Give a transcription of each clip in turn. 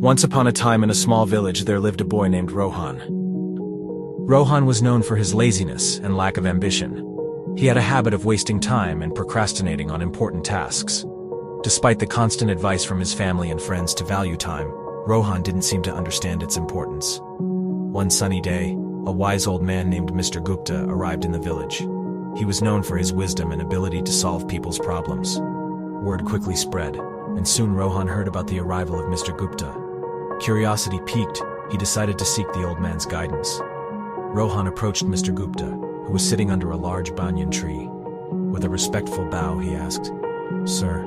Once upon a time in a small village there lived a boy named Rohan. Rohan was known for his laziness and lack of ambition. He had a habit of wasting time and procrastinating on important tasks. Despite the constant advice from his family and friends to value time, Rohan didn't seem to understand its importance. One sunny day, a wise old man named Mr. Gupta arrived in the village. He was known for his wisdom and ability to solve people's problems. Word quickly spread, and soon Rohan heard about the arrival of Mr. Gupta. Curiosity piqued, he decided to seek the old man's guidance. Rohan approached Mr. Gupta, who was sitting under a large banyan tree. With a respectful bow, he asked, "Sir,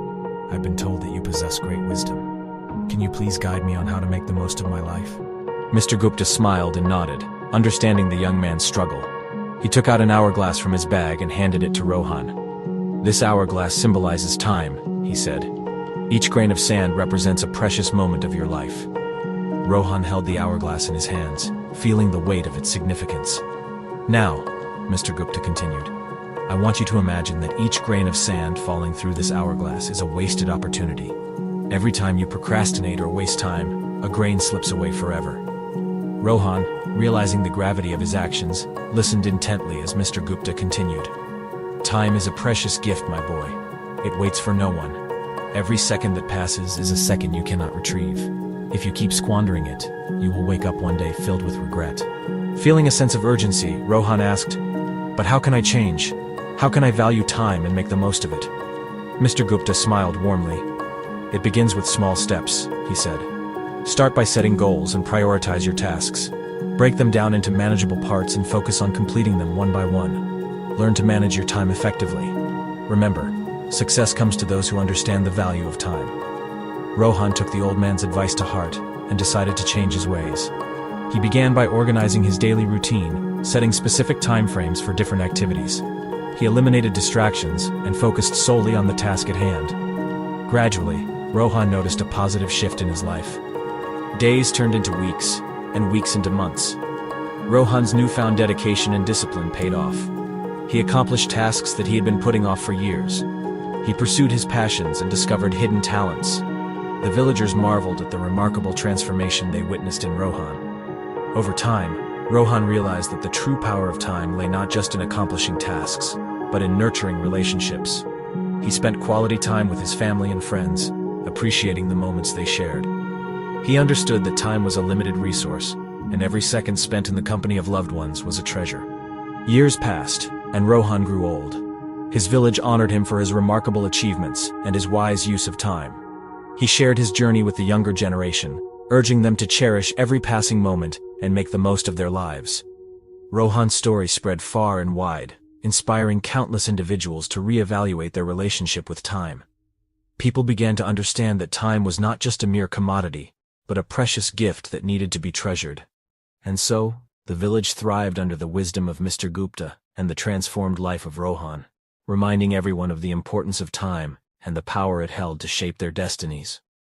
I've been told that you possess great wisdom. Can you please guide me on how to make the most of my life?" Mr. Gupta smiled and nodded, understanding the young man's struggle. He took out an hourglass from his bag and handed it to Rohan. "This hourglass symbolizes time," he said. "Each grain of sand represents a precious moment of your life." Rohan held the hourglass in his hands, feeling the weight of its significance. "Now," Mr. Gupta continued, "I want you to imagine that each grain of sand falling through this hourglass is a wasted opportunity. Every time you procrastinate or waste time, a grain slips away forever." Rohan, realizing the gravity of his actions, listened intently as Mr. Gupta continued. "Time is a precious gift, my boy. It waits for no one. Every second that passes is a second you cannot retrieve. If you keep squandering it, you will wake up one day filled with regret." Feeling a sense of urgency, Rohan asked, "But how can I change? How can I value time and make the most of it?" Mr. Gupta smiled warmly. "It begins with small steps," he said. "Start by setting goals and prioritize your tasks. Break them down into manageable parts and focus on completing them one by one. Learn to manage your time effectively. Remember, success comes to those who understand the value of time." Rohan took the old man's advice to heart and decided to change his ways. He began by organizing his daily routine, setting specific time frames for different activities. He eliminated distractions and focused solely on the task at hand. Gradually, Rohan noticed a positive shift in his life. Days turned into weeks, and weeks into months. Rohan's newfound dedication and discipline paid off. He accomplished tasks that he had been putting off for years. He pursued his passions and discovered hidden talents. The villagers marveled at the remarkable transformation they witnessed in Rohan. Over time, Rohan realized that the true power of time lay not just in accomplishing tasks, but in nurturing relationships. He spent quality time with his family and friends, appreciating the moments they shared. He understood that time was a limited resource, and every second spent in the company of loved ones was a treasure. Years passed, and Rohan grew old. His village honored him for his remarkable achievements and his wise use of time. He shared his journey with the younger generation, urging them to cherish every passing moment and make the most of their lives. Rohan's story spread far and wide, inspiring countless individuals to reevaluate their relationship with time. People began to understand that time was not just a mere commodity, but a precious gift that needed to be treasured. And so, the village thrived under the wisdom of Mr. Gupta and the transformed life of Rohan, reminding everyone of the importance of time and the power it held to shape their destinies.